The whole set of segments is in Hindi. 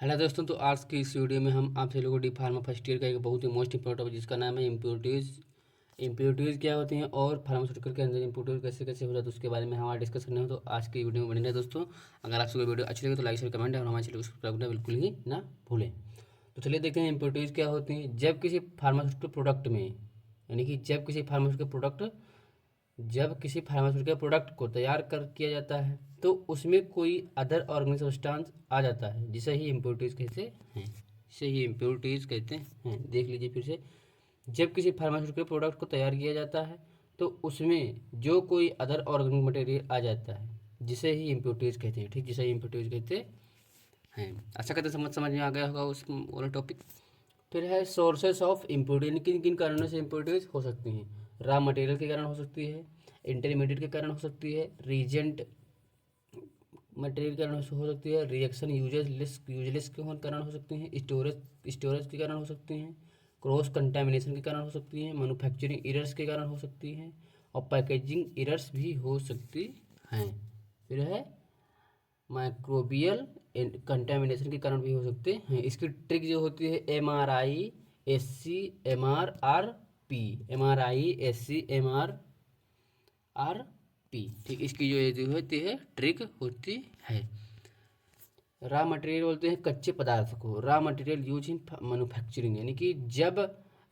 हेलो दोस्तों, तो आज की इस वीडियो में हम आप सभी लोगों को डी फार्मा फर्स्ट ईयर का एक बहुत ही मोस्ट इंपॉर्टेंट टॉपिक जिसका नाम है इम्प्योरिटीज़। इम्प्योरिटीज़ क्या होती हैं और फार्मास्यूटिकल के अंदर इम्प्योरिटीज कैसे कैसे हो जाता है उसके बारे में हमारा डिस्कस करना हो। तो आज की वीडियो में बने रहे दोस्तों। अगर आप सभी वीडियो अच्छी लगे तो लाइक शेयर कमेंट और हमारे चैनल को सब्सक्राइब करना बिल्कुल ही ना भूलें। तो चलिए देखते हैं इम्प्योरिटीज़ क्या होती हैं। जब किसी फार्मास्यूटिकल प्रोडक्ट में यानी कि जब किसी फार्मास्यूटिकल प्रोडक्ट को तैयार कर किया जाता है तो उसमें कोई अदर ऑर्गेनिक सब्सटेंस आ जाता है जिसे ही इम्प्योरिटीज़ कहते हैं। देख लीजिए फिर से। जब किसी फार्मास्यूटिकल प्रोडक्ट को तैयार किया जाता है तो उसमें जो कोई अदर ऑर्गेनिक मटेरियल आ जाता है जिसे ही इम्प्योरिटीज़ कहते हैं। ठीक, जिसे ही इम्प्योरिटीज़ कहते हैं। अच्छा कहते समझ में आ गया होगा उस वाला टॉपिक। फिर है सोर्सेस ऑफ इम्प्योरिटी, किन किन कारणों से इम्प्योरिटीज हो सकती हैं। रॉ मटेरियल के कारण हो सकती है, इंटरमीडिएट के कारण हो सकती है, रीजेंट मटेरियल के कारण हो सकती है, रिएक्शन यूजलेस के कारण हो सकती हैं, स्टोरेज के कारण हो सकती हैं, क्रॉस कंटामिनेशन के कारण हो सकती हैं, मैन्युफैक्चरिंग एरर्स के कारण हो सकती हैं और पैकेजिंग एरर्स भी हो सकती हैं। फिर है माइक्रोबियल कंटेमिनेशन के कारण भी हो सकते हैं। इसकी ट्रिक जो होती है MRI SC MRR P। ठीक, इसकी जो होती है ट्रिक होती है। रॉ मटेरियल बोलते हैं कच्चे पदार्थ को। Raw material use in manufacturing, यानी कि जब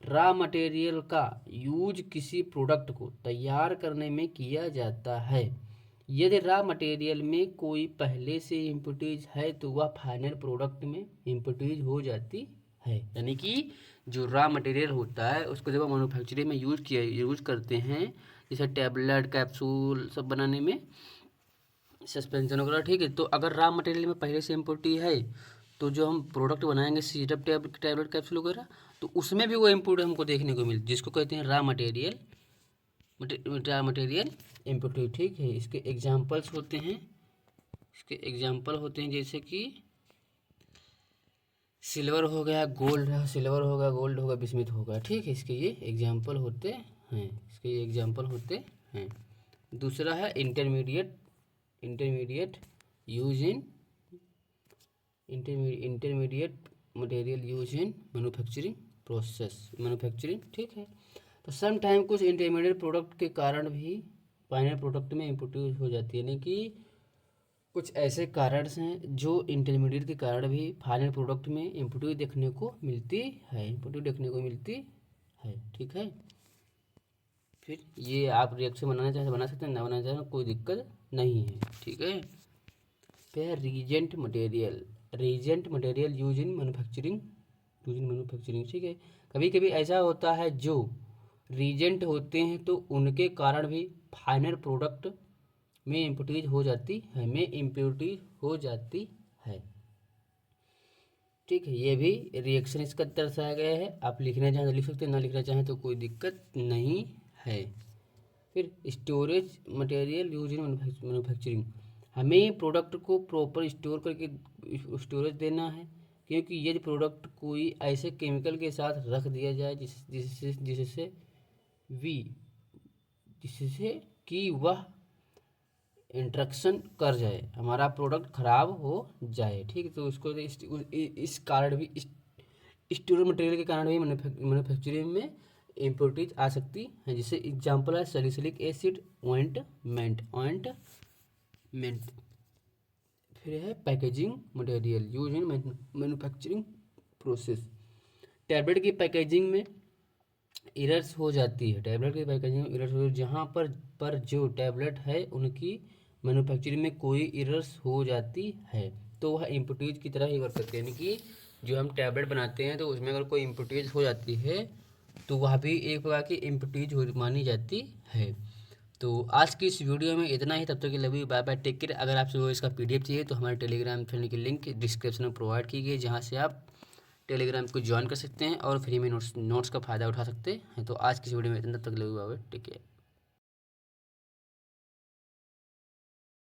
रॉ मटेरियल का यूज किसी प्रोडक्ट को तैयार करने में किया जाता है। यदि रॉ मटेरियल में कोई पहले से इम्प्योरिटीज है तो वह फाइनल प्रोडक्ट में इम्प्योरिटीज हो जाती है। यानी कि जो रॉ मटेरियल होता है उसको जब हम मैन्युफैक्चरिंग में यूज करते हैं, जैसे टैबलेट कैप्सूल सब बनाने में, सस्पेंशन वगैरह। ठीक है, तो अगर रॉ मटेरियल में पहले से इम्प्योरिटी है तो जो हम प्रोडक्ट बनाएंगे सिरप टैबलेट कैप्सूल वगैरह, तो उसमें भी वो इम्प्योरिटी हमको देखने को मिलती है, जिसको कहते हैं रॉ मटेरियल इम्प्योरिटी। ठीक है, इसके एग्जाम्पल होते हैं जैसे कि सिल्वर हो गया, गोल्ड हो गया, बिस्मिथ हो गया। ठीक है, इसके ये एग्जाम्पल होते हैं। दूसरा है intermediate use in intermediate material use in manufacturing. ठीक है, तो सम टाइम कुछ इंटरमीडिएट प्रोडक्ट के कारण भी फाइनल प्रोडक्ट में इम्प्योरिटी हो जाती है। यानी कि कुछ ऐसे कारण हैं जो इंटरमीडिएट के कारण भी फाइनल प्रोडक्ट में इम्प्योरिटी देखने को मिलती है। ठीक है, फिर ये आप रिएक्शन बनाना चाहें तो बना सकते हैं, ना बनाना चाहें कोई दिक्कत नहीं है। ठीक है, फिर reagent material use in manufacturing. ठीक है, कभी कभी ऐसा होता है जो रीजेंट होते हैं तो उनके कारण भी फाइनल प्रोडक्ट में इम्प्योरिटीज हो जाती है। ठीक है, ये भी रिएक्शन इसका दर्शाया गया है। आप लिखना चाहें तो लिख सकते हैं, ना लिखना चाहें तो कोई दिक्कत नहीं है। फिर storage material use in manufacturing, हमें प्रोडक्ट को प्रॉपर स्टोर करके स्टोरेज देना है, क्योंकि यदि प्रोडक्ट कोई ऐसे केमिकल के साथ रख दिया जाए जिससे कि वह इंट्रैक्शन कर जाए, हमारा प्रोडक्ट खराब हो जाए। ठीक है, तो उसको इस कारण भी स्टोरेज मटेरियल के कारण भी मैन्युफैक्चरिंग में इम्प्योरिटीज आ सकती है। जैसे एग्जांपल है सैलिसिलिक एसिड ऑइंटमेंट। फिर है packaging material use in manufacturing process. Tablet की पैकेजिंग में एरर्स हो जाती है। जहाँ पर जो टैबलेट है उनकी मैन्युफैक्चरिंग में कोई एरर्स हो जाती है तो वह इम्प्योरिटीज की तरह ही वर्क करती है। यानी कि जो हम टैबलेट बनाते हैं तो उसमें अगर कोई इम्प्योरिटीज हो जाती है तो वह भी एक प्रकार की इम्प्योरिटीज मानी जाती है। तो आज की इस वीडियो में इतना ही। तब तक के लिए love you, bye bye, take care. अगर आपसे इसका PDF चाहिए तो हमारे टेलीग्राम चैनल की लिंक डिस्क्रिप्शन में प्रोवाइड की गई है, जहाँ से आप टेलीग्राम को ज्वाइन कर सकते हैं और फ्री में नोट्स का फ़ायदा उठा सकते हैं। तो आज की इस वीडियो में इतना, तक love you, bye bye, take care.